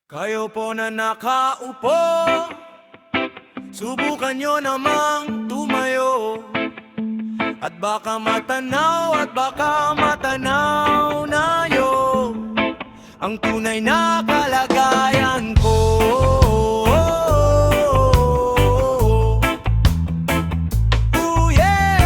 Kayo po na nakaupo, subukan nyo namang tumayo. At baka matanaw na nyo ang tunay na kalagayan ko. Ooh, yeah.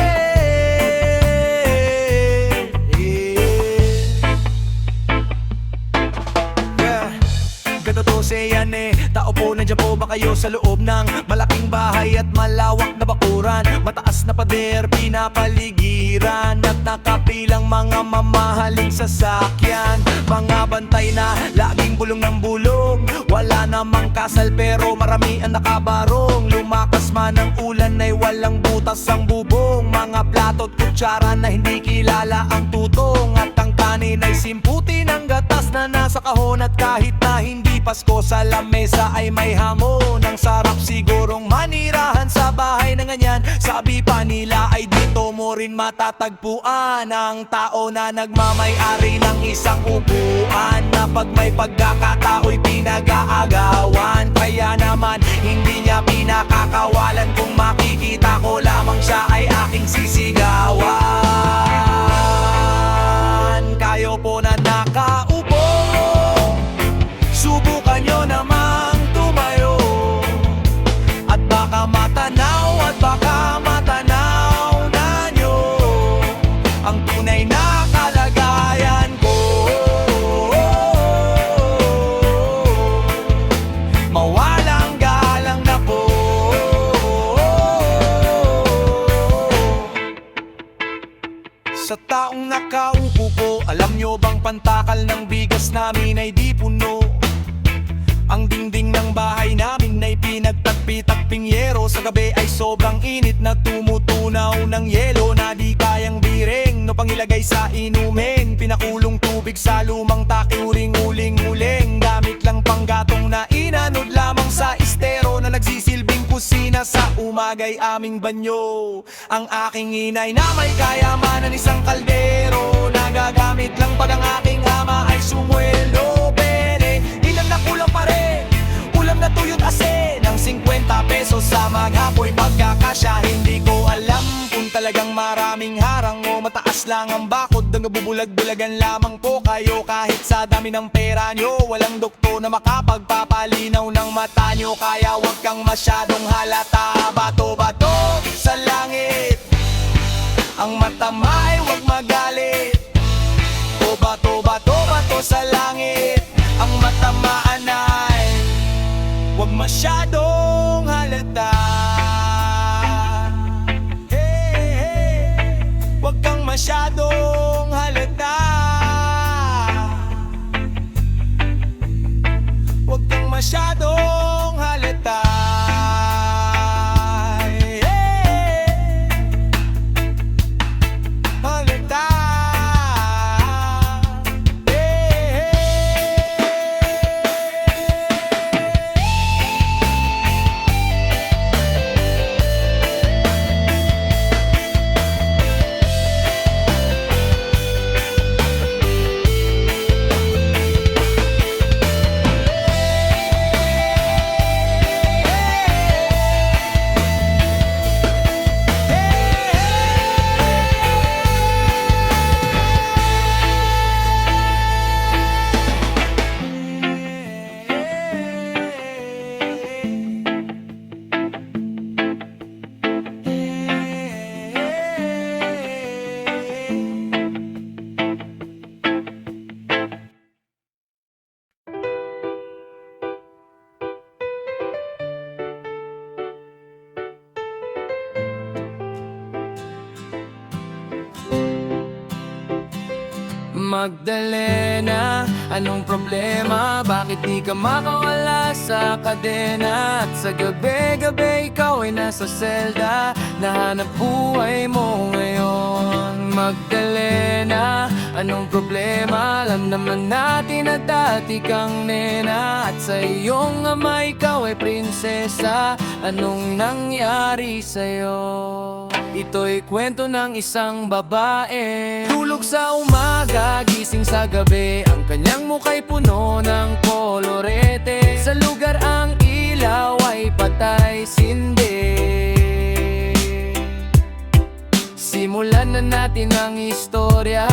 Ganto to yan tao po, nandiyan po ba kayo sa loob ng malaking bahay at malawak na bakuran? Mataas na pader, pinapaligiran at nakapilang mga mamahaling sasakyan. Mga bantay na laging bulong ng bulong, wala namang kasal pero marami ang nakabarong. Lumakas man ang ulan ay walang butas ang bubong. Mga plato at kutsara na hindi kilala ang tutong. At ang kanin ay simputi ng gatas na nasa kahon. At kahit na hindi Pasko, sa lamesa ay may hamon. Ang sarap sigurong manirahan sa bahay na ganyan. Sabi pa nila ay dito mo rin matatagpuan ang tao na nagmamay-ari ng isang upuan, na pag may pagkakatao'y pinag-aagawan. Kaya naman hindi niya pinakakawalan kung makikita ko lamang siya ay aking sisigawan. Kayo po na nakaupo, subukan nyo namang tumayo. At baka matanaw na nyo ang tunay na kalagayan ko. Mawalang galang na po. Sa taong nakaupo po, alam nyo bang pantakal ng bigas namin ay di puno? Ang dingding ng bahay namin ay pinagtagpi-tagping yero. Sa gabi ay sobrang init na tumutunaw ng yelo na di kayang biring no pangilagay sa inumin. Pinakulong tubig sa lumang taki, uling-uling-uling. Gamit lang panggatong na inanod lamang sa estero na nagsisilbing kusina sa umagay aming banyo. Ang aking inay na may kayamanan isang kaldero, nagagamit lang pag ang aking ama ay sumweldo. Pere, ilan na kulang pa rin, ulam na tuyot asin ng 50 pesos sa maghapoy pagkakasya. Hindi ko alam kung talagang maraming harang o mataas lang ang bakod ng nabubulag-bulagan lamang po kayo. Kahit sa dami ng pera nyo, walang doktor na makapagpapalinaw ng mata nyo. Kaya wag kang masyadong halata. Bato-bato sa langit, ang mata may wag magalit. O bato-bato-bato sa langit, ang matamaan ay wag masyadong halata. Hey, hey, wag kang masyadong halata. Wag kang masyadong halata. Hey, halata. Magdalena, anong problema? Bakit di ka makawala sa kadena? At sa gabi-gabi ikaw ay nasa selda, nahanap buhay mo ngayon. Magdalena, anong problema? Alam naman natin na dati kang nena, at sa iyong ama ikaw ay prinsesa. Anong nangyari sa'yo? Ito'y kwento ng isang babae, tulog sa umaga, gising sa gabi. Ang kanyang mukha'y puno ng kolorete. natin ang istorya.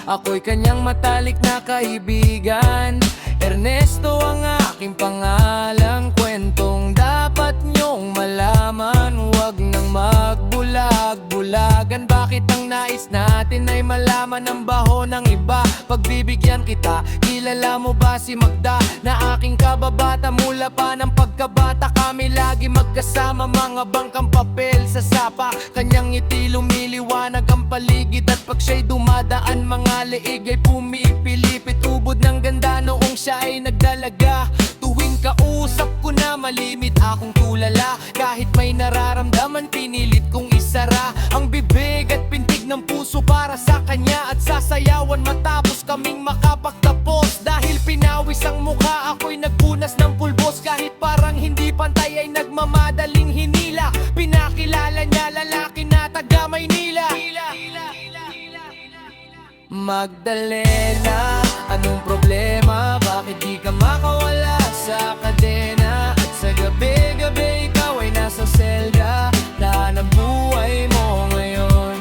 Ako'y kanyang matalik na kaibigan. Ernesto ang aking pangalan. Kwentong dapat nyong malaman. Huwag nang magbulag-bulagan. Bakit ang nais natin ay malaman ang baho ng iba? Pagbibigyan kita, kilala mo ba si Magda? Na aking kababata mula pa ng pagkabata. Kami lagi magkasama, mga bangkang papel sa sapa. Kanyang ngiti lumiliwanag ang paligid. At pag siya'y dumadaan, mga leeg ay pumipilipit. Ubod ng ganda noong siya ay nagdalaga. Tuwing kausap ko na malimit akong tulala. Kahit may nararamdaman, pinilit kong isara ang bibig at pintig ng puso para sa kanya. At sasayawan matapos kaming makapagtapos. Dahil pinawis ang mukha, ako'y nagpunas ng pulbos. Kahit parang hindi pantay ay nagmamadaling hinila. Pinakilala niya lalaki na taga Maynila. Magdalena, anong problema? Bakit di ka makawala sa kadena? At sa gabi-gabi ikaw ay nasa selda. Lahat ng buhay mo ngayon.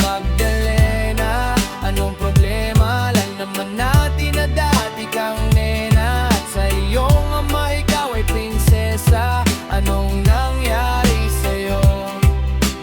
Magdalena, anong problema? Lang naman natin na dati kang nena. At sa iyong ama ikaw ay prinsesa. Anong nangyari sa'yo?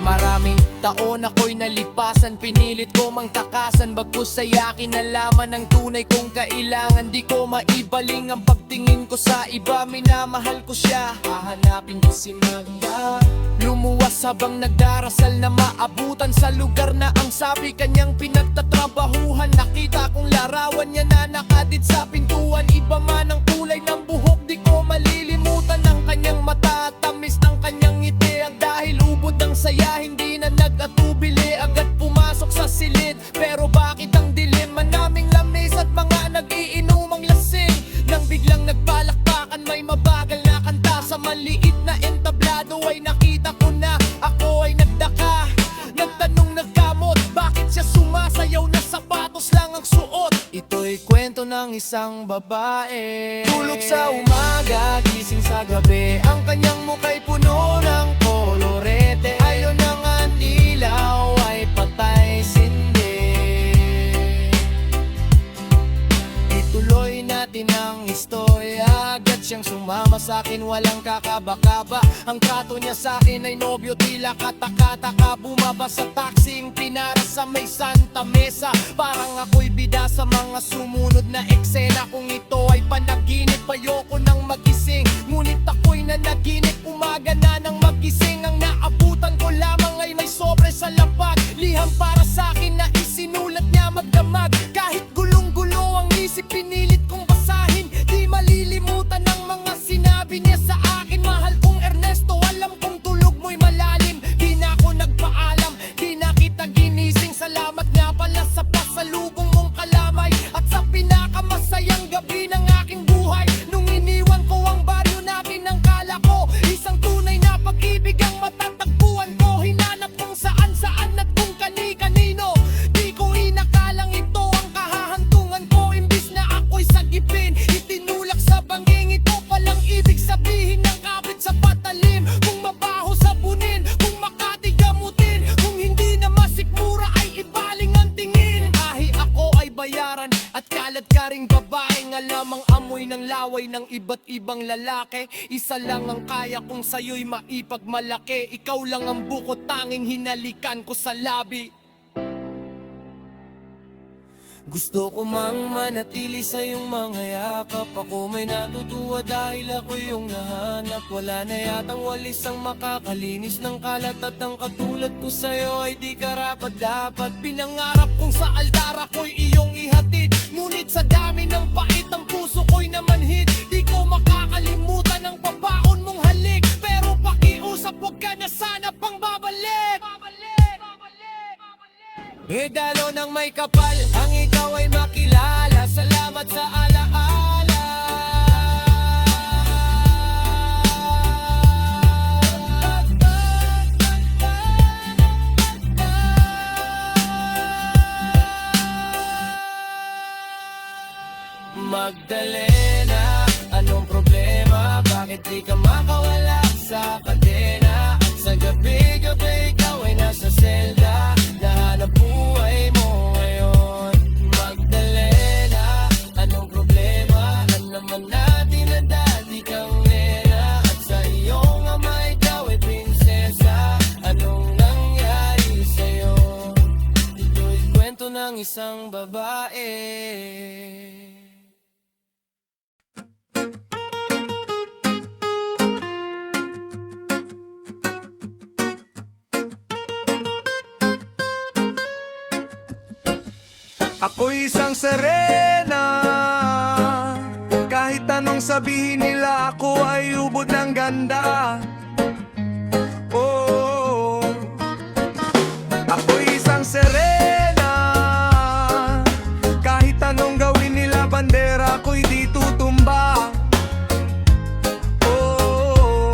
Maraming taon ako'y nalipasan. Pinilit ko mang takasan. Bagkus ay akin nalaman ang tunay kong kailangan. Di ko maibaling ang pagtingin ko sa iba. Minamahal ko siya, hahanapin ko si Magda. Lumuwas habang nagdarasal na maabutan sa lugar na ang sabi kanyang pinagtatrabahuhan. Nakita kong larawan niya na nakadit sa pintuan. Iba man ang kulay ng buhok, di ko malilimutan ang kanyang mata at tamis ng kanyang ngiti. At dahil ubod ng saya, hindi na nag-atubili. Agad pumasok sa silid. Pero bakit ang dilim? Manaming lamis at mga nagiinumang lasing. Nang biglang nagbalakbakan, may mabagal na kanta. Sa maliit na entablado ay nakita ko na ako ay nagdaka. Nagtanong nagkamot, bakit siya sumasayaw na sapatos lang ang suot? Ito'y kwento ng isang babae. Tulog sa umaga, gising sa gabi. Ang kanyang muka'y puno ng kolorete. Ayaw na nga ilaw ay patay sindi. Ituloy natin ang istorya. Agad siyang sumama sa'kin, walang kakaba-kaba. Ang trato niya sa'kin ay nobyo, tila kataka-taka. Bumaba sa taxing pinara sa may Santa Mesa. Parang ako'y bida sa mga sumunod na eksena. Kung ito ay panaginip, ayoko nang magising. Ngunit ako'y nanaginip, umaga na nang magising. Ang naabutan ko lamang ay may sobre sa lapag. Liham para sa'kin na isinulat niya magdamag. Kahit gulong-gulo ang isip, pinilit kong basahin. Di malilimutan ang mga sinabi niya sa akin. Mahal kong Ernesto, alam kong tulog mo'y malalim. Di na ako nagpaalam, di na kita ginising. Salamat nga pala sa pasalubong mong kalamay. At sa pinakamasayang gabi ng aking buhay. Nung iniwan ko ang baryo natin, ang kala ko isang tunay na pag-ibig ang matatagpuan ko. Hinanap kung saan-saan at kung kani-kanino. Di ko inakalang ito ang kahahantungan ko. Imbis na ako'y sagipin, itinulak sa banging. Ito palang ibig sabihin ng kapit sa patalim. Kung mabaho sabunin, kung makati gamutin. Kung hindi na masikmura ay ibaling ang tingin. Kahit ako ay bayaran at kalat ka ring babaeng alam ang amoy ng laway ng iba't ibang lalaki. Isa lang ang kaya kong sa'yo'y maipagmalaki. Ikaw lang ang bukod tanging hinalikan ko sa labi. Gusto ko mang manatili sa iyong mga yakap. Ako may natutuwa dahil ako yung nahanap. Wala na yatang walis ang makakalinis ng kalat. At ang katulad ko sa'yo ay di karapat-dapat. Pinangarap kong sa altar ako'y iyong ihatid. Ngunit sa dami ng pait ang puso ko'y namanhid. Di ko makakalimutan ang papaon mong halik. Pero pakiusap, huwag ka na sana pang babalik. Medalo ng may kapal, ang ikaw ay makilala. Salamat sa alaala. Magdalena, anong problema? Bakit di ka makawala sa kadena? Sa gabi-gabi ikaw ay nasa selda. Nahanap buhay isang babae. Ako'y isang serena. Kahit anong sabihin nila, ako ay ubod ng ganda. Oh, ako'y isang serena. Kahit anong gawin nila, bandera ko'y di tutumba. Oh,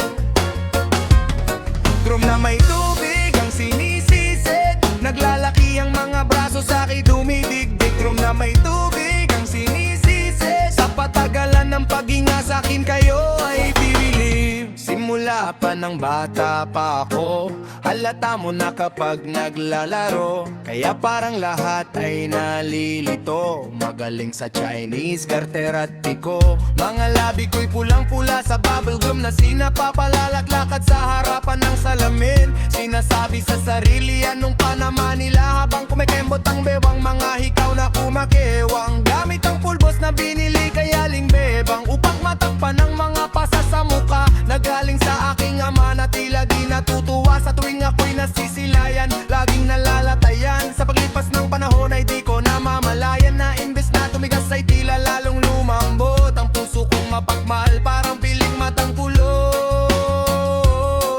drum na may tubig ang sinisisid, naglalaki ang mga braso sa akin dumidigdig. Drum na may tubig ang sinisisi, sa patagalan ng paghinga sa akin kayo ay bibilib. Simula pa ng bata pa ako, halata mo na kapag naglalaro. Kaya parang lahat ay nalilito, magaling sa Chinese, garter at piko. Mga labi ko'y pulang-pula sa bubblegum na sinapapalalak-lakad sa harapan ng salamin. Sinasabi sa sarili anong panama nila habang kumikembot ang bewang mga hikaw na kumakewang. Gamit ang pulbos na binili kaya lingbebang upang matakpan ng mga pasa sa muka na galing sa aking ama na tila di natutuwa sa tuwing ako'y nasisilayan. Laging nalalatayan sa paglipas ng panahon ay di ko namamalayan na imbes na tumigas ay tila lalong lumambot. Ang puso kong mapagmahal parang piling matang pulo.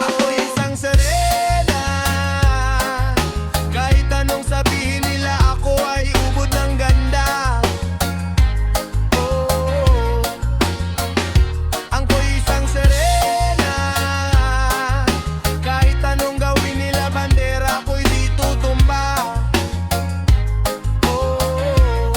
Ako'y isang serena. Kahit anong sabihin nila, ako ay ubod ng ganda. Oh, ako'y isang serena. Kahit anong gawin nila, bandera ko'y di tutumba. Oh,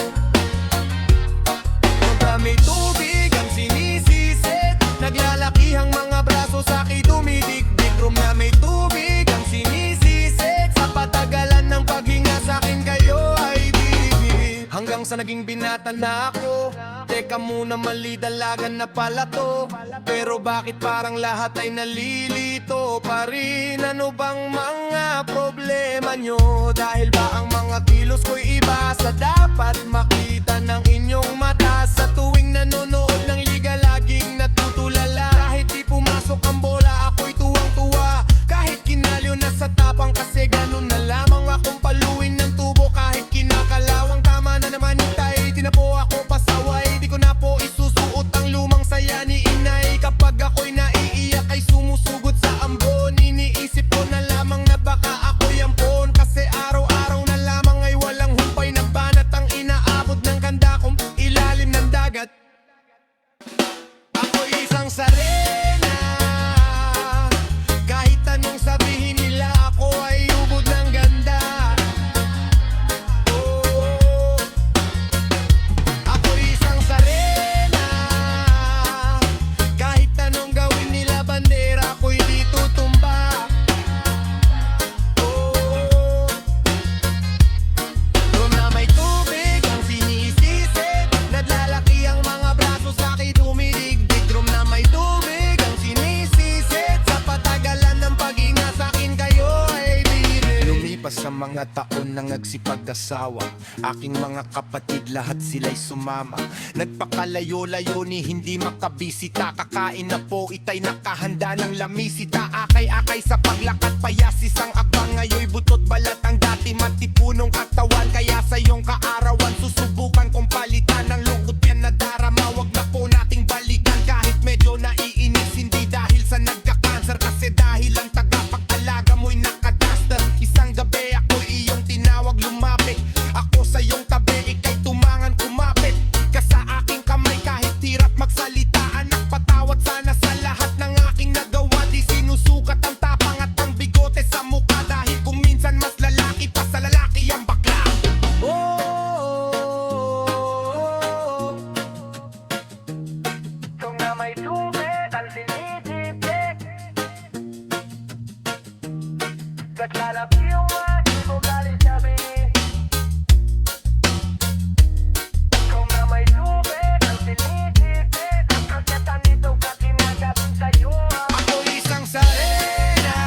pagka may tubig ang sinisisid, naglalaki ang mga braso sa akin dumidigdig. Drum na may tubig ang sinisisid, sa patagalan ng paghinga sa akin kayo ay bibig. Hanggang sa naging binata na ako, teka muna mali dalagan na pala to. Pero bakit parang lahat ay nalilito pa rin? Ano bang mga problema nyo? Dahil ba ang mga kilos ko'y iba sa dapat makita ng inyong mata? Sa tuwing nanonood ng liga laging natutulala. Kahit di pumasok ang bola ako'y tuwang-tuwa. Kahit kinalyo na sa tapang kasi ganun na lamang akong paluin ng tubo. Kahit kinakalawang tama na naman itay, di na po ako pasaway. Di ko na po isusuot ang lumang saya ni inay. Kapag ako'y naiiyak ay sumusugot sa ambon. Iniisip ko na lamang na baka ako'y ampon. Kasi araw-araw na lamang ay walang humpay na banat ang inaabot ng kanda kong ilalim ng dagat. Ako'y isang sarena. Kahit anong sabihin nila, ako ay ubod ng ganda. Oh, ako'y isang sarena. Kahit anong gawin nila, bandera ko'y di tutumba. Oh, drum na may tubig ang sinisisid, naglalaki ang mga braso sa akin dumidigdig. Drum na may tubig ang sinisisid, sa patagalan ng paghinga sa akin kayo ay birig. Lumipas sa mga taon nang nagsipag-asawa, aking mga kapatid lahat sila'y sumama. Nagpakalayo-layo ni hindi makabisita, kakain na po itay nakahanda ng lamisita. Akay-akay sa paglakad payasis ang abang, ngayoy butot balat ang dati matipunong katawan. Kaya sa iyong kaarawan susubukan kong palitan ng lungkot yan na darama. Wag na po nating balikan kahit medyo naiinis, hindi dahil sa nagka-cancer, kasi dahil ang tagapag-alaga mo'y nakadaster. Isang gabi ako'y iyong tinawag lumapit, ako sa iyong tabi ikay tumangan kumapit ka sa aking kamay. Kahit hirap magsalita anak, patawad sana sa lahat ng aking nagawa. Di sinusukat ang tapang at ang bigote sa mukha, dahil kung minsan mas lalaki pa sa lalaki ang bakla. Oh, kung na may tubig ang sinisipik, naglalaki yung aking ugali sabi. Kung na may tubig ang sinisipik, ang kasyatan nito ka kinagabin sa'yo. Ako'y isang sarena.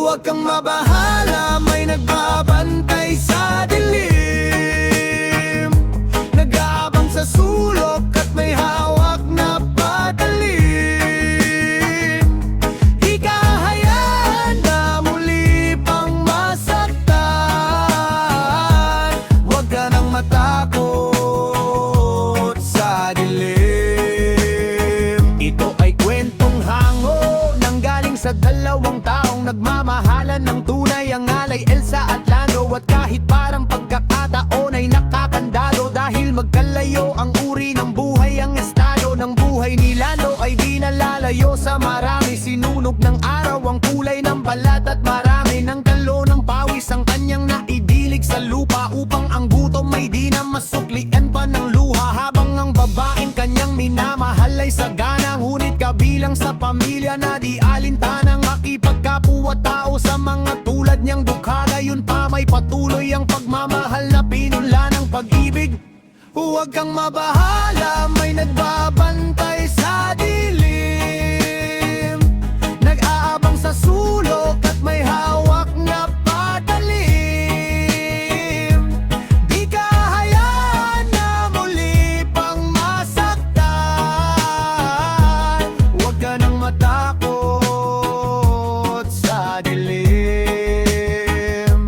Huwag kang mabahala, may nagbabantay sa dilim, nag-aabang sa sulok at may hawak na patalim. Di ka hahayaan na muli pang masaktan. Huwag ka nang matakot sa dilim. Ito ay kwentong hango nanggaling sa dalawang taong nagmamahalan ng tunay, ang alay Elsa at Lando. At kahit parang pagkakataon ay nakakandado, dahil magkalayo ang uri ng buhay, ang estado ng buhay ni Lando ay di nalalayo sa marami. Sinunog ng araw ang kulay ng balat at marami ng kalo ng pawis ang kanyang naidilig sa lupa, upang ang gutom ay di na masuklian pa ng luha. Habang ang babaeng kanyang minamahal ay sagana, ngunit kabilang sa pamilya na di alintanang makipagkapwa tao sa mga tulad niyang dukha. Gayon pa may patuloy ang pagmamahal na pinunla ng pag-ibig. Huwag kang mabahala, may nagbabantay sa dilim, nag-aabang sa sulok at may hawak na patalim. Di ka hahayaan na muli pang masaktan. Huwag ka nang matakot sa dilim.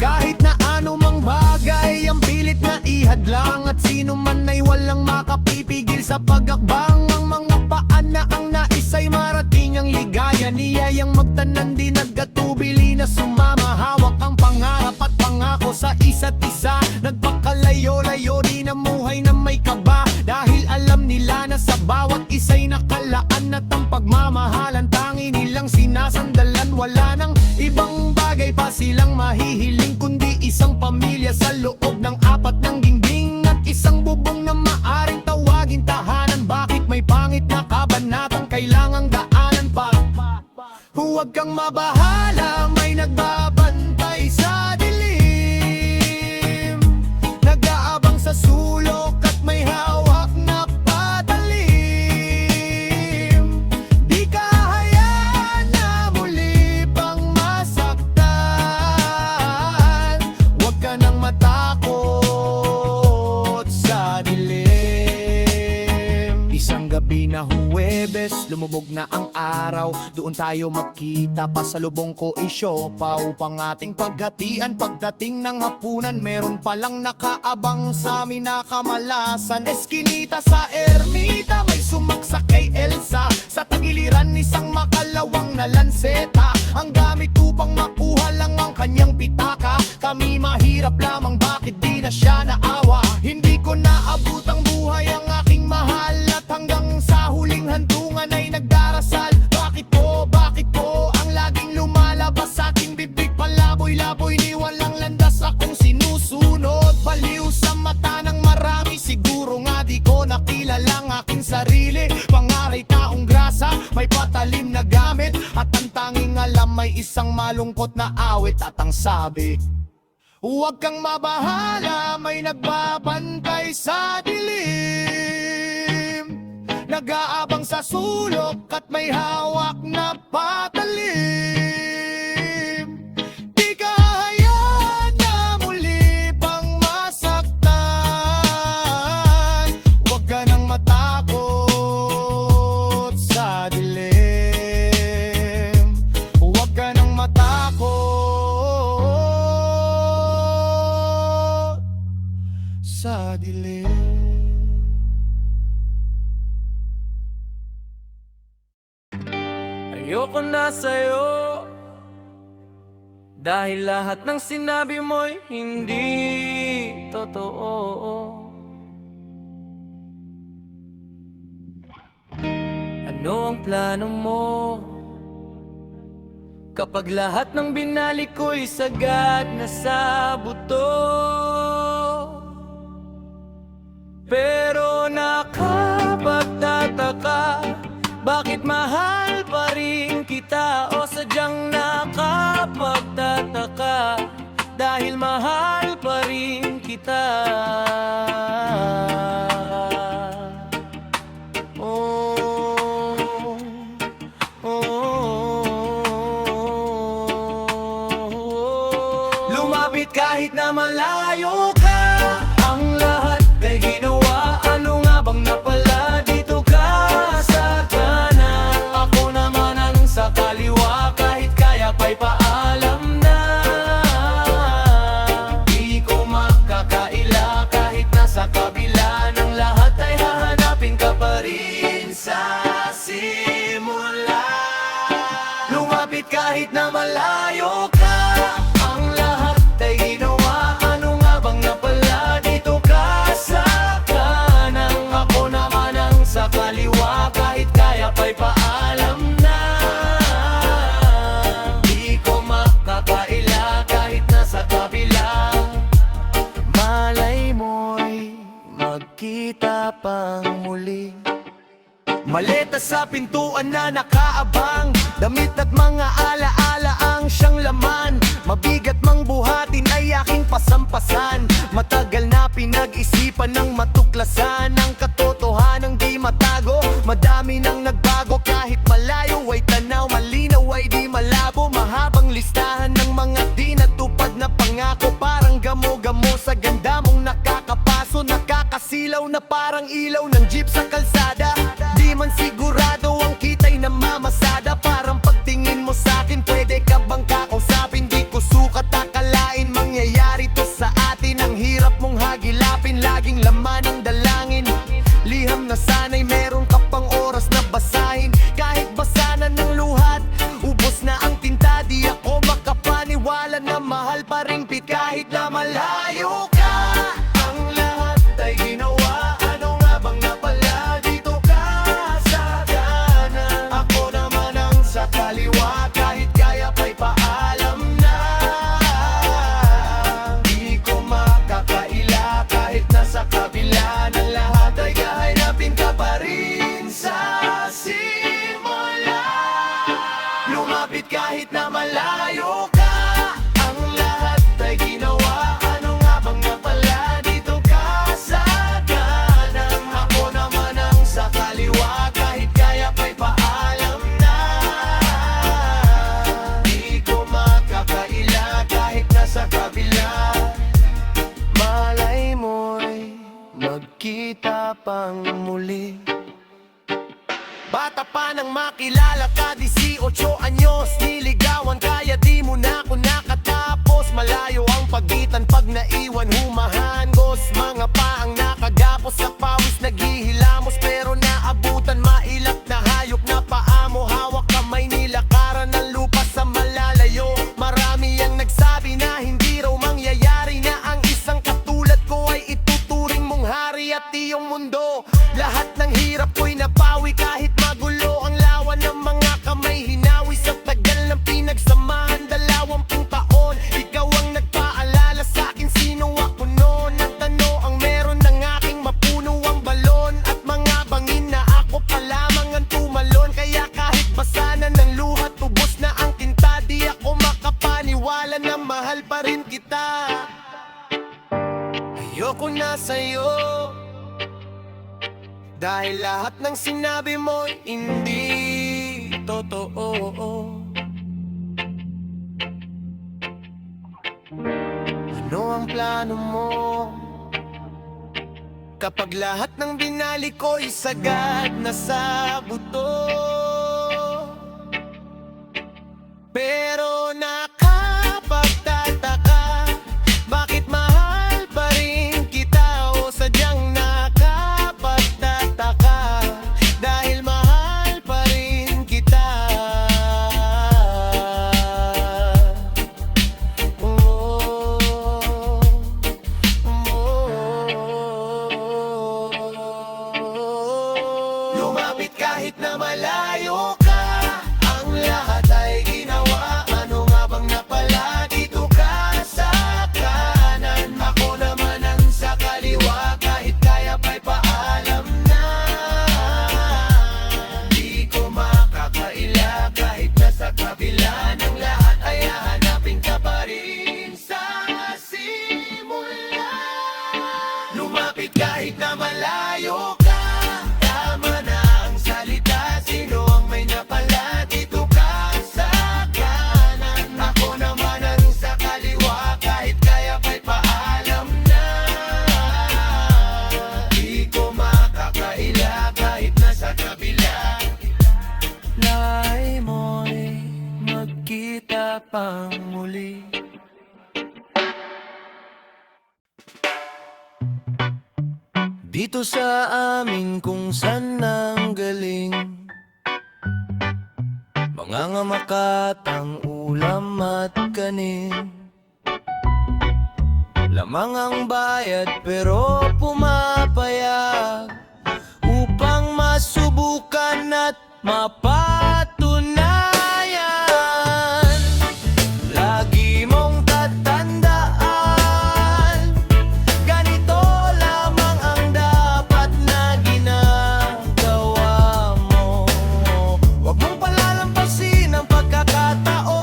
Kahit na anumang bagay ang pilit na ihadlang, at sino man ay walang makapipigil sa pagakbang. Ang mga paan na ang nais ay marating ang ligaya, niyayang magtanan din nagkatubili na sumama. Hawak ang pangarap at pangako sa isa't isa, nagpakalayo-layo di namuhay na may kaba, dahil alam nila na sa bawat isa'y nakalaan at ang pagmamahalan tangi nilang sinasandalan. Wala nang ibang bagay pa silang mahihiling, kundi isang pamilya sa loob ng apat ng dingding, at isang bubong na maaring tawagin tahanan. Bakit may pangit na kabanatang kailangang daanan pa? Huwag kang mabahala, may nagbabantay sa dilim, nag-aabang sa sulok at may hawak na patalim. Di ka hahayaan na muli pang masaktan. Huwag ka nang matakot sa dilim. Isang gabi na Huwebes, lumubog na ang araw, doon tayo magkita, pasalubong ko isyopa upang ating paghatian. Pagdating ng hapunan, meron palang nakaabang sa amin na kamalasan. Eskinita sa ermita, may sumaksak kay Elsa, sa tagiliran isang makalawang na lanseta, ang gamit upang makuha lang ang kanyang pitaka. Kami mahirap lamang, bakit di na siya naawa? Hindi ko naabot ang buhay ang aking mahal, at hanggang sa huling hantungan ay nagdarasal. Bakit po ang laging lumalabas sa aking bibig? Palaboy-laboy ni walang landas akong sinusunod, baliw sa mata ng marami. Siguro nga di ko nakilala ang aking sarili. Pangaray taong grasa, may patalim na gamit, at ang tanging alam may isang malungkot na awit. At ang sabi, huwag kang mabahala, may nagbabantay sa dilim, nag-aabang sa sulok at may hawak na patalim. Di ka hahayaan na muli pang masaktan. Huwag ka nang matakot sa dilim. Huwag ka nang matakot sa dilim. Ayoko na sa'yo, dahil lahat ng sinabi mo'y hindi totoo. Ano ang plano mo kapag lahat ng binalik ko'y sagad na sa buto? Pero nakapagtataka, bakit mahal pa rin kita? O sadyang nakapagtataka, dahil mahal pa rin kita. Oh, oh, oh, oh. Lumapit kahit na malayo ka. Ang lahat ay ginawa. Ano nga bang napala? Dito ka sa kanan, ako naman ang sa kaliwa. Kahit kaya pa'y paalam na. Di ko makakaila kahit nasa kabila ng lahat ay hahanapin ka pa rin sa simula. Lumapit kahit na malayo ka. Ang lahat ay ginawa. Ano nga bang napala? Dito ka sa kanan, ako naman ang sa kaliwa. Kahit kaya pa'y paalam na. Di ko makakaila kahit nasa kabila. Malay mo'y magkita pang muli. Maleta sa pintuan na nakaabang, damit at mga alaala ang siyang laman. Mabigat mang buhatin ay aking pasampasan. Matagal na pinag-isipan ng matuklasan ang katotohanang di matago. Madami nang nagbago kahit malayo ay tanaw, malinaw ay di malabo. Mahabang listahan ng mga di natupad na pangako. Parang gamo-gamo sa ganda mong nakakapaso. Nakakasilaw na parang ilaw ng jeep sa kalsada. Di man sigurado ang kita'y namamasada. Parang pagtingin mo sa'kin, pwede ka bang kakausapin? Di ko sukat akalain mangyayari to sa atin. Ang hirap mong hagilapin, laging laman ng dalangin. Liham na sana'y meron ka pang oras na basahin. Kahit basa na ng luhat, ubos na ang tinta. Di ako makapaniwala na mahal pa rin pit kahit na malayo ka. Ang lahat ay ginawa. Ano nga bang napala? Dito ka sa kanan, ako naman ang sa kaliwa. Kahit kaya pa'y paalam na. Di ko makakaila kahit nasa kabila ng lahat ay hahanapin ka pa rin sa simula. Lumapit kahit na malayo ka. Ang lahat ay ginawa. Ano nga bang napala? Dito ka sa kanan, ako naman ang sa kaliwa. Kahit kaya pa'y paalam na. Di ko makakaila kahit nasa kabila. Malay mo'y magkita pang muli. Bata pa nang makilala ka, 18 anyos. Niligawan kaya di mo na ako nakatapos. Malayo ang pagitan pag naiwan humahangos. Mga paang nakagapos sa pawis naghihilamos. Pero naabutan mailap na hayop na paa mo. Hawak kamay nilakaran ng lupa sa malalayo. Marami ang nagsabi na hindi raw mangyayari, na ang isang katulad ko ay ituturing mong hari at iyong mundo. Lahat ng hirap ko'y napawi kahit magulo ang lawan ng mga kamay. Hinawi sa tagal ng pinagsamahan, 20 taon. Ikaw ang nagpaalala sa'kin sino ako noon. Ang tano ang meron ng aking mapuno ang balon. At mga bangin na ako pa lamang ang tumalon. Kaya kahit basa na ng luhat, ubos na ang tinta. Di ako makapaniwala na mahal pa rin kita. Ayoko na sa'yo, dahil lahat ng sinabi mo hindi totoo. Ano ang plano mo? Kapag lahat ng binalik ko'y sagad na sa buto. Pero nakapagtataka, bakit mahal pa rin kita? O sadyang nakapagtataka, dahil mahal pa rin kita. Lumapit kahit na malayo ka. Ang lahat ay ginawa. pang muli. Dito sa amin kung saan nang galing, mangangamakatang ulam at kanin. Lamang ang bayad pero pumapayag upang masubukan at mapatunayan. Lagi mong tatandaan, ganito lamang ang dapat na ginagawa mo. Huwag mong palalampasin ang pagkakataon.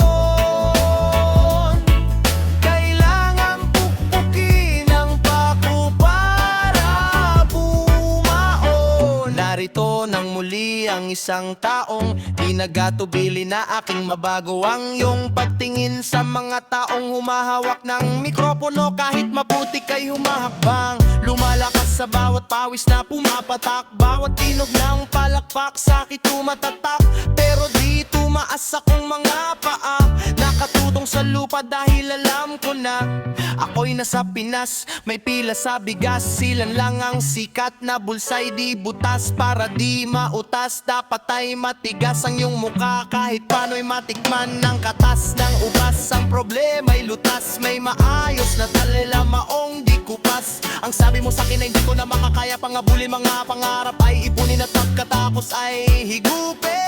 Kailangan pukpukin ang pako para bumaon. Narito nang muli ang isang taong di nagatubili na aking mabago ang iyong pagtingin sa mga taong humahawak ng mikropono. Kahit maputi kay humahakbang, lumalakas sa bawat pawis na pumapatak. Bawat tinog ng palakpak sakit tumatatak, pero di tumaas akong mga paa. Nakatutong sa lupa dahil alam ko na ako'y nasa Pinas, may pila sa bigas. Silan lang ang sikat na bulsay, di butas para di mautas. Dapat ay matigas ang iyong muka, kahit paano'y matikman ng katas ng ubas. Ang problema'y lutas, may maayos na talila maong di kupas. Ang sabi mo sa'kin ay hindi ko na makakaya, pangabuli mga pangarap ay ipunin at pagkatapos ay higupin.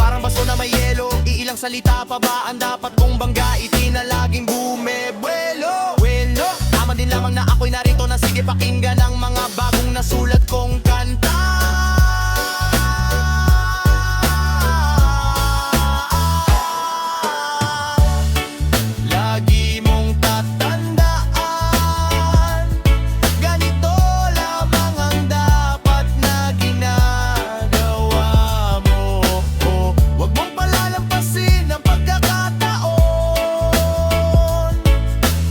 Parang baso na may yelo, iilang salita pa ba ang dapat kong banggitin na laging bumebuelo? Welo, tama din lamang na ako'y narito na sige pakinggan ang mga bagong nasulat kong kanta. Lagi mong tatandaan, ganito lamang ang dapat na ginagawa mo. Huwag mong palalampasin ang pagkakataon.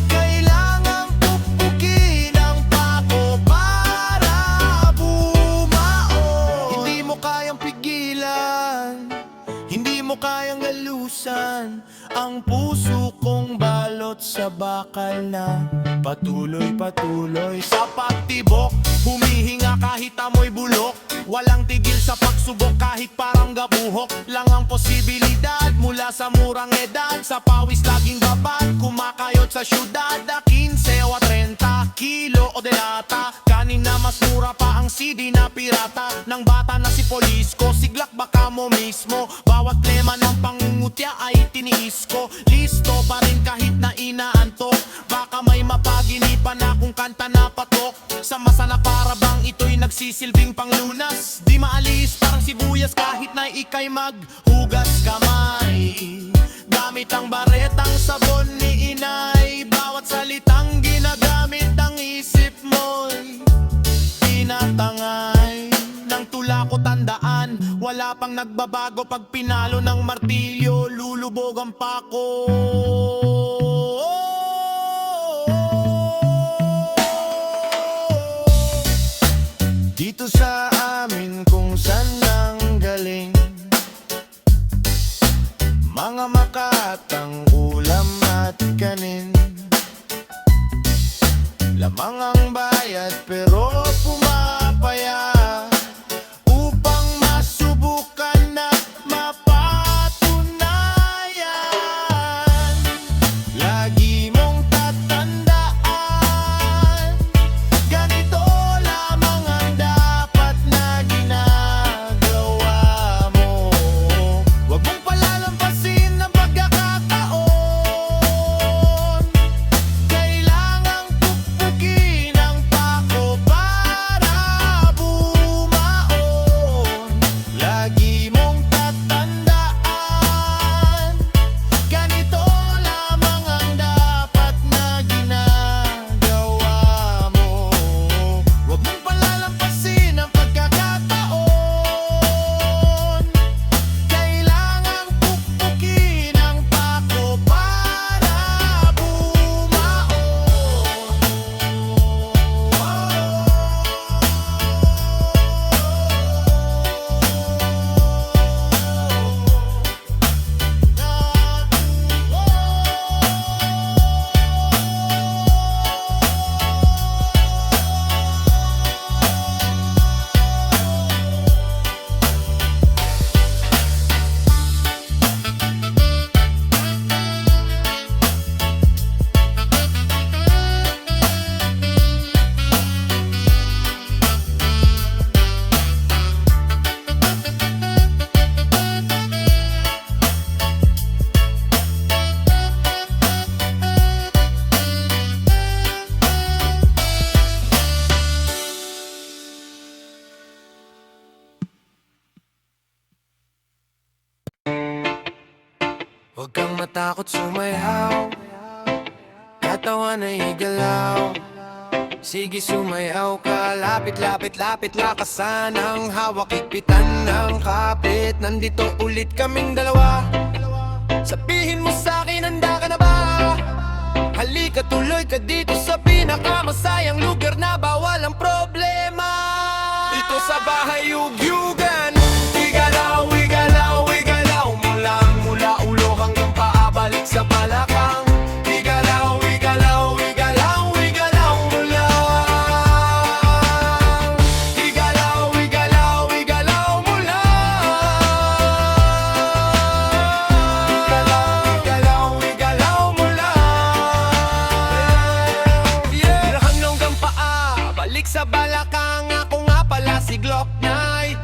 Kailangan pukpukin ang pako para bumaon. Hindi mo kayang pigilan, hindi mo kayang galusan ang puso kong balot sa bakal na patuloy sa pagtibok. Humihinga kahit amoy bulok, walang tigil sa pagsubok kahit parang gabuhok lang ang posibilidad. Mula sa murang edad, sa pawis laging babad, kumakayod sa syudad. 15 o 30 kilo o delata, kanin na mas mura pa ang CD na pirata. Ng bata na si Polisco, siglak baka mo mismo. Bawat lema ng pangungutya ay tiniis ko. Listo pa rin kahit na inaantok, baka may mapaginipan akong kanta na patok. Sa masa na para bang ito'y nagsisilbing panglunas. Di maalis parang sibuyas kahit na ika'y maghugas kamay. Gamit ang baretang sabon ni inay, bawat salitang ginagamit ang isip mo'y tinatangay. Nang tula ko tandaan, wala pang nagbabago. Pag pinalo ng martilyo, lulubog ang pako. Dito sa amin kung saan nang galing, mga makatang ulam at kanin. Lamang ang bayad pero pumapayag upang masubukan at mapatunayan. Lagi mong tatandaan, ganito lamang ang dapat na ginagawa mo. Huwag mong palalampasin ang pagkakataon. Kailangang pukpukin ang pako para Huwag kang matakot sumayaw, katawan ay igalaw. Sige sumayaw ka, lapit, lapit, lapit, lakasan ang hawak, higpitan ng kapit. Nandito ulit kaming dalawa, sabihin mo sa'kin, handa ka na ba? Halika, tuloy ka dito sa pinakamasayang lugar na bawal ang problema. Ito sa bahay Yugyugan, igalaw, igalaw, igalaw mo lang, mula ulo hanggang paa, balik sa balakang. Igalaw, igalaw, igalaw, igalaw mo lang. Igalaw, igalaw, igalaw mo lang. Igalaw, igalaw, igalaw mo lang. Yeah. Hanggang paa, balik sa balakang. Ako nga pala si Glock Knight.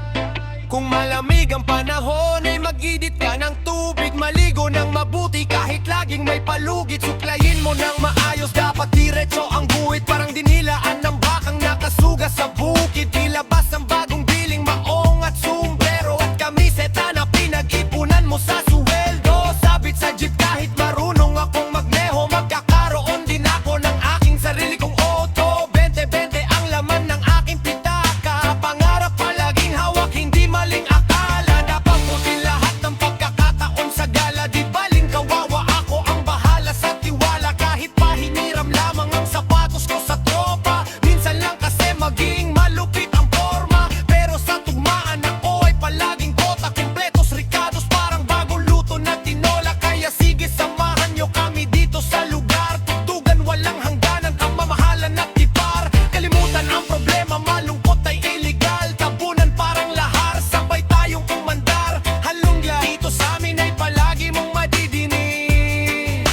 Kung malamig ang panahon ay mag-idit ka ng tubig, maligo ng mabuti kahit laging may palugit. Suklayin mo ng maayos, dapat diretso ang guhit, parang dinilaan ng bakang nakasuga sa bukid. Ilabas ang bagong biling maong at sombrero at kamiseta na pinag-ipunan mo sa suweldo. Sabit sa jeep kahit marunong akong magneho, magkakaroon din ako ng aking sarili kong auto. 20-20 ang laman ng aking pitaka, pangarap palaging hawak, hindi maling akala. Dapat putin lahat ng pagkakataon sa gala, di baling kawawa, ako ang bahala sa tiwala. Kahit pahiniram lamang ang sapatos ko sa tropa, minsan lang kasi maging malupit ang forma. Pero sa tugmaan ako ay palaging kota, kumpletos ricados, parang bagong luto na tinola. Kaya sige, samahan nyo kami dito sa lugar, tugtugan walang hangganan, ang mamahalan at tipar. Kalimutan ang problema, malungkot ay illegal, tabunan parang lahar, sabay tayong umandar. Halongla, dito sa amin ay palagi mong madidinig.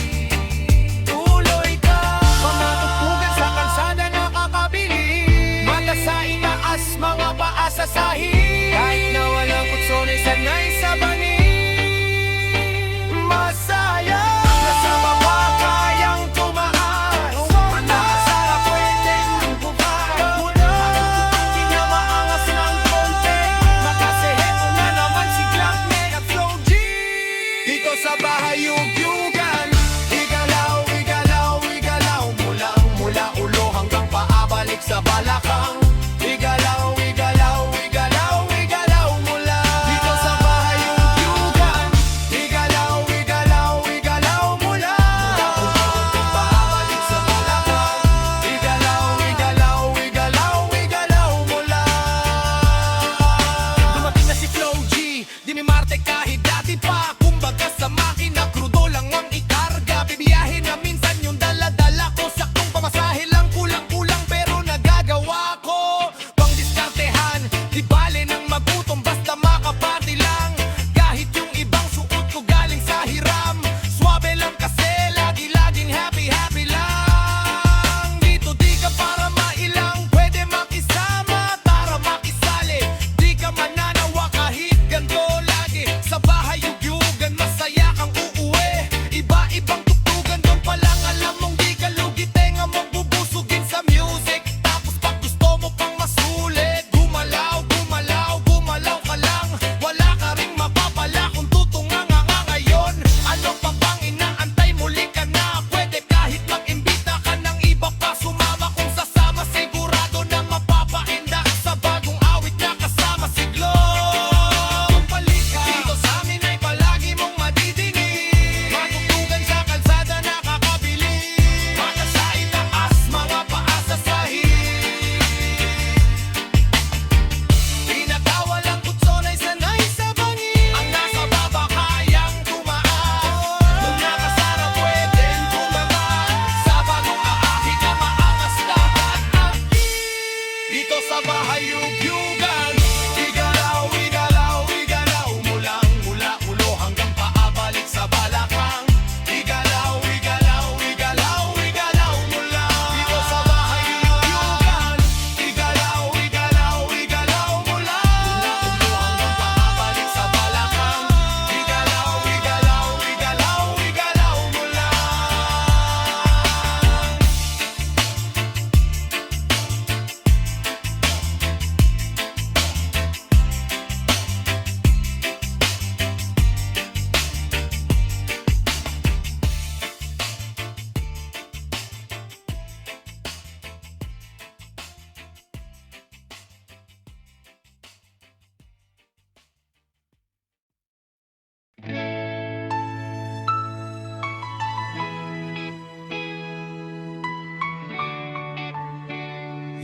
Tuloy ka, mga tugtugan sa kalsada nakakabilib, mata sa itaas, mga paa sa sahig. Kahit na walang kutsones, sanay sa bangin. Masaya sa baba, kayang tumaas, manakasara pwedeng bukas. Hindi na maangas ng konti, makaseheto na naman si Glock Knight at Flow G. Dito sa bahay Yugyugan, igalaw, igalaw, igalaw mo lang, mula ulo hanggang paa, balik sa balakang. Igalaw, igalaw, igalaw,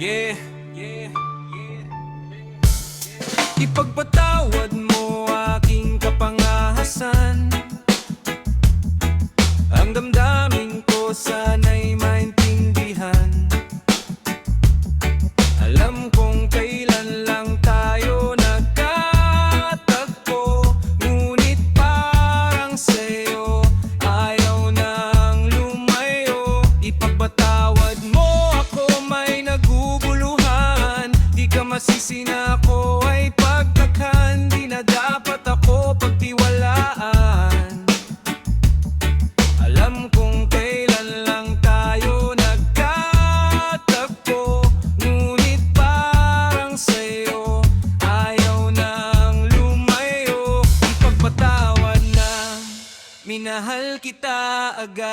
Yeah, yeah, yeah. Ipagpatawad mo aking kapangahasan. Ang damdamin ko sana'y maintindihan. Alam kong kailan lang tayo nagkatagpo, ngunit parang sa'yo ayaw nang lumayo. Ipagpatawad mo ako, may naguguluhan. Di ka masisi na ako ay pagtakhan. Di na dapat ako pagtiwalaan. Alam kong kailan lang tayo nagkatagpo, ngunit parang sa'yo ayaw nang lumayo. Ipagpatawad na minahal kita agad.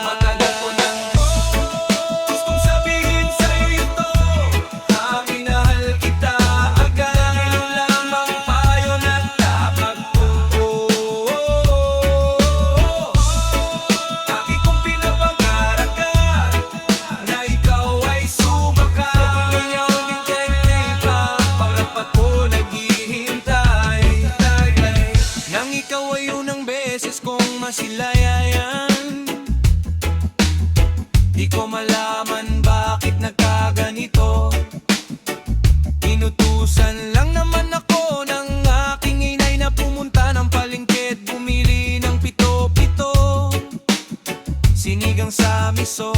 Matagal ko nang gustong sabihin sa'yo ito, na minahal kita agad. Ngayon lamang tayo nagkatagpo. Lagi kong pinapangarap na ikaw ay sumakat. Ganyang hintay pa, pangapat ko naghihintay. Nang ikaw ay unang beses kong masilayan, di ko malaman bakit nagkaganito. Inutusan lang naman ako ng aking inay na pumunta ng palengke at bumili ng pito-pito, sinigang sa miso.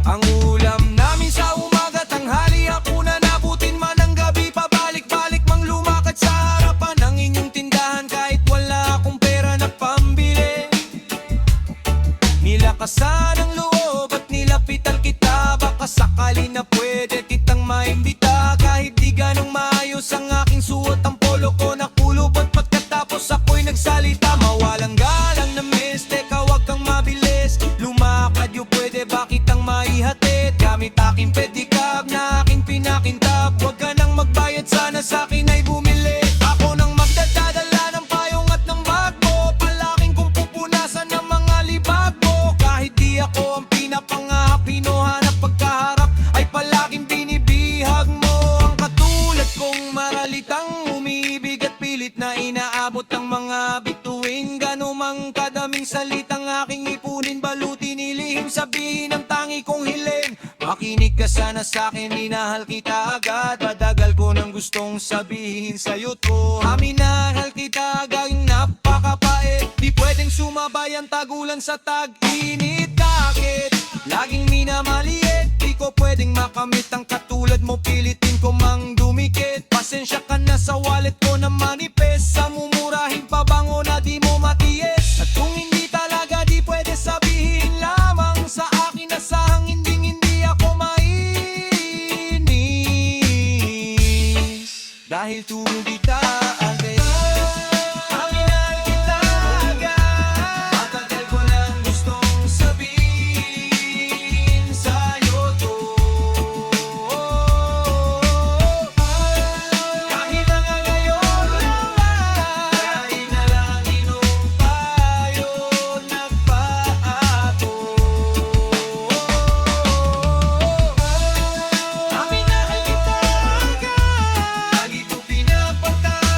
Ang ulam namin sa umaga, tanghali, hapunan, abutin man ang gabi, pabalik-balik mang lumakad sa harapan ng inyong tindahan kahit wala akong pera na pambili. Nilakasan ang loob at nilapitan kita, baka sakali na pwede kitang maimbita. Kahit di ganong maayos ang aking suot, ang polo ko nakulob at pagkatapos ako'y nagsalita. Mawalang galang na miss, teka wag kang mabilis, lumakad yung pwede ba kitang maihatid? Gamit aking pedicab na aking pinakintab, wag ka nang magbayad, sana sa'kin ay bumili. Ako nang magdadadala ng payong at ng bag mo, palaking kong pupunasan ng mga libag mo. Kahit di ako ang pinapangahap, pinuhanap pagkaharap ay palaking binibihag mo. Ang katulad kong maralitang umibig at pilit na inaabot ang mga bituin. Ganumang kadaming salitang aking ipunin, balutin, ilihim, sabihin ang tangi kong hiling. Makinig ka sana sa'kin, minahal kita agad. Matagal ko nang gustong sabihin sa'yo to, minahal kita agad, napakapait. Di pwedeng sumabay ang tagulan sa tag-init. Bakit laging minamaliit? Di ko pwedeng makamit ang katulad mo, pilitin ko mang dumikit. Pasensya ka na sa wallet ko na manipes, sa mumurahing pabango na di mo matiis. At kung hindi talaga, di pwede sabihin lamang sa akin na sahang hindi ako mainis. Dahil tulog kita agad, minahal kita agad. Matagal ko nang gustong sabihin sa'yo to, kahit na nga ngayon dahil na lang inom tayo nagpaato. Minahal kita agad, lagi ko pinapatawad.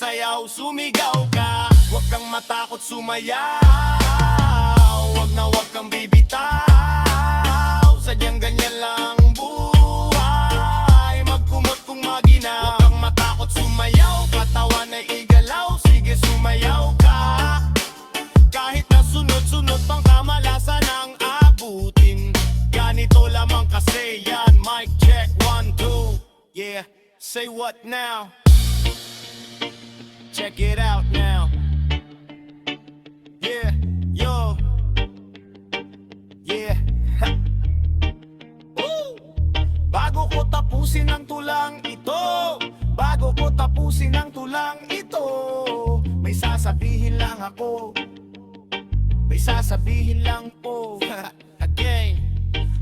sumasayaw, sumigaw ka. Huwag kang matakot sumayaw, huwag kang bibitaw. Sadyang ganyan lang buhay, magkumot kung maginaw. Huwag kang matakot sumayaw, katawan ay igalaw. Sige sumayaw ka, kahit na sunod-sunod pang kamalasan ang abutin. Ganito lamang kasi yan, mic check, 1, 2. Yeah, say what now? Check it out now. Yeah, yo. Yeah. Woo! Bago ko tapusin ang tulang ito, bago ko tapusin ang tulang ito, may sasabihin lang ako, may sasabihin lang po. Again,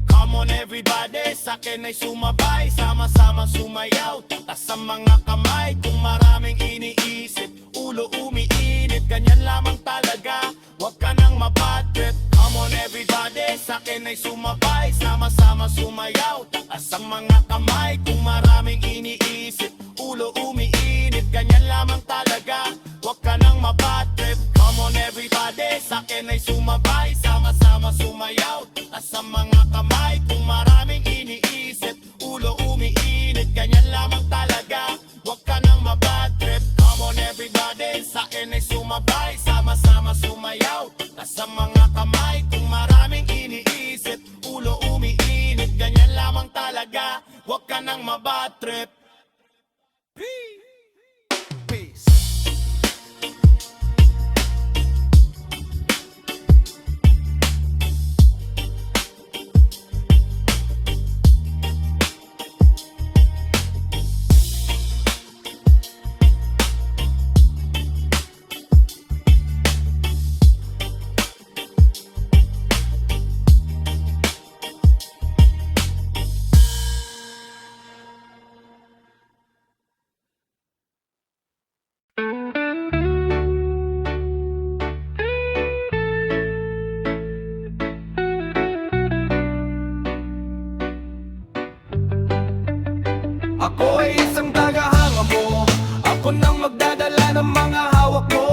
come on everybody, sa'kin ay sumabay, sama-sama sumayaw, taas ang mga kamay. Kung maraming iniisip, ulo umiinit, ganyan lamang talaga, huwag ka nang mabatrip. Come on everybody, sa'kin ay sumabay, sama-sama sumayaw, taas ang mga kamay. Kung maraming iniisip, ulo umiinit, ganyan lamang talaga, huwag ka nang mabatrip. Come on everybody, sa'kin ay sumabay, sama-sama sumayaw, taas ang mga kamay. Kung maraming iniisip, ulo umiinit, ganyan lamang talaga, huwag ka nang mabatrip. Come on everybody, sa'kin ay sumabay, sama-sama sumayaw, taas ang mga kamay. Kung maraming iniisip, ulo umiinit, ganyan lamang talaga, huwag ka nang mabatrip. Peace. Ako ay isang tagahanga mo, ako nang magdadala ng mga hawak mo.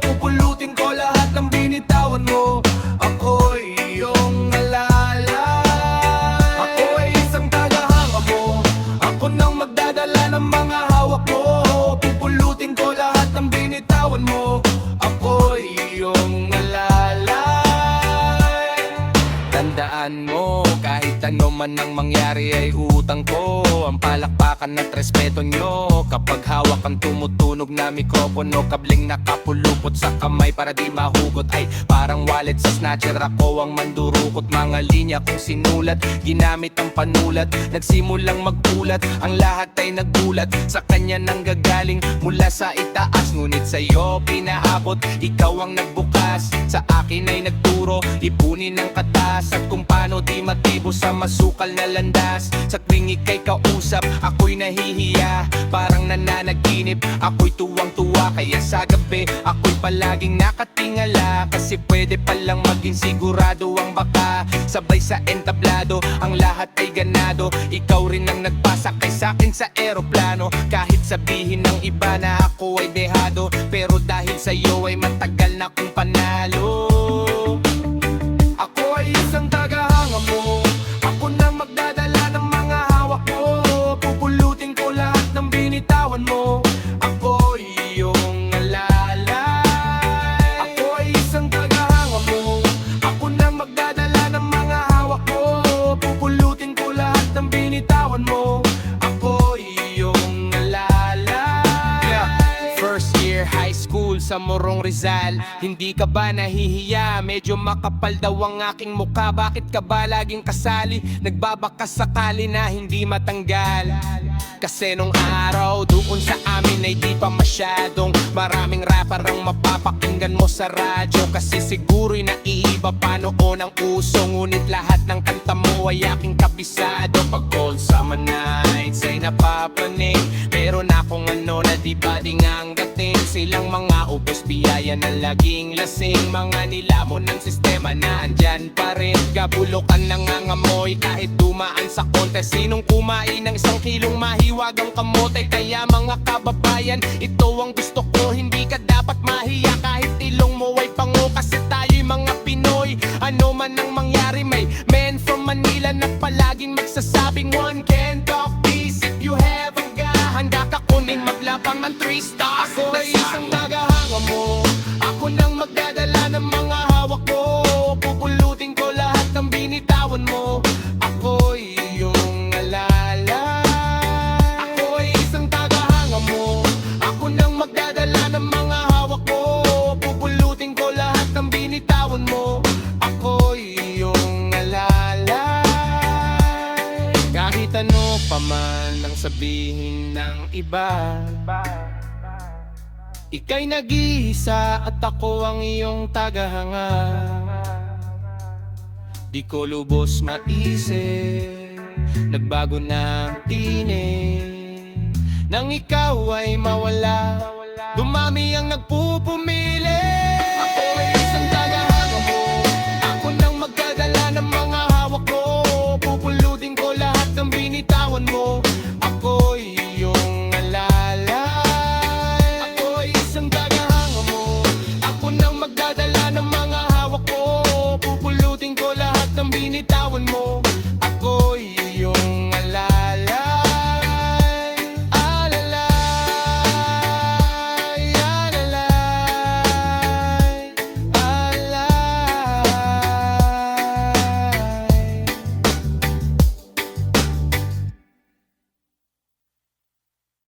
Pupulutin ko lahat ng binitawan mo, ako'y iyong alalay. Ako ay isang tagahanga mo, ako nang magdadala ng mga hawak mo. Pupulutin ko lahat ng binitawan mo, ako'y iyong alalay. Tandaan mo, kahit ano man ang mangyari ay utang ko ang palakpakan at respeto nyo. Kapag hawak ang tumutunog na mikropono, kabling nakapulupot sa kamay para di mahugot. Ay parang wallet sa snatcher, ako ang mandurukot. Mga linya kong sinulat, ginamit ang panulat. Nagsimulang magpulat, ang lahat ay nagulat. Sa kanya nang gagaling mula sa itaas, ngunit sa'yo pinaabot. Ikaw ang nagbukas, sa akin ay nagturo. Ipunin ang katas at kung paano di matibo sa masukal na landas. Sa tuwing ika'y kausap, ako'y nahihiya, parang nananaginip. Ako'y tuwang-tuwa, kaya sa gabi ako'y palaging nakatingala. Kasi pwede palang maging sigurado ang baka. Sabay sa entablado, ang lahat ay ganado. Ikaw rin ang nagpasakay sa'kin sa eroplano. Kahit sabihin ng iba na ako ay dehado, pero dahil sa'yo ay matagal na kong panalo. Ako ay isang tagahanga mo, ako nang magdadala ng mga hawak mo. Pupulutin ko lahat ng binitawan mo, ako iyong alalay. Ako ay isang tagahanga mo, ako nang magdadala ng mga hawak mo. Pupulutin ko lahat ng binitawan mo, ako iyong alalay. First year high school sa Morong Rizal, hindi ka ba nahihiya? Medyo makapal daw ang aking mukha, bakit ka ba laging kasali? Nagbabakas sakali na hindi matanggal. Kasi nung araw doon sa amin ay di pa masyadong maraming rapper ang mapapakinggan mo sa radyo. Kasi siguro'y naiiba pa noon ang uso, ngunit lahat ng kanta mo ay aking kabisado. Pag all summer nights ay napapanig, meron akong ano na di ba dinganggatin. Silang mga Tapos biyaya na laging lasing. Mga nilamon ng sistema na andyan pa rin. Kabulokan nangangamoy kahit dumaan sa konte. Sinong kumain ng 1 kilong mahiwagang kamote? Kaya mga kababayan, ito ang gusto ko. Hindi ka dapat mahiya kahit ilong mo ay pango. Kasi tayo'y mga Pinoy, ano man ang mangyari. May men from Manila na palaging magsasabing one can talk peace if you have a gun. Handa ka kuning maglapang ng 3 stars. Ako ay isang tagahanga mo, ako nang magdadala ng mga hawak ko. Pupulutin ko lahat ng binitawan mo. Ako'y iyong alala. Ako ay isang tagahanga mo, ako nang magdadala ng mga hawak ko. Pupulutin ko lahat ng binitawan mo. Ako'y iyong alala. Kahit ano pa man ang sabihin ng iba, ika'y nag-iisa at ako ang iyong tagahanga. Di ko lubos maisip, nagbago na ang tinig. Nang ikaw ay mawala, dumami ang nagpupumili.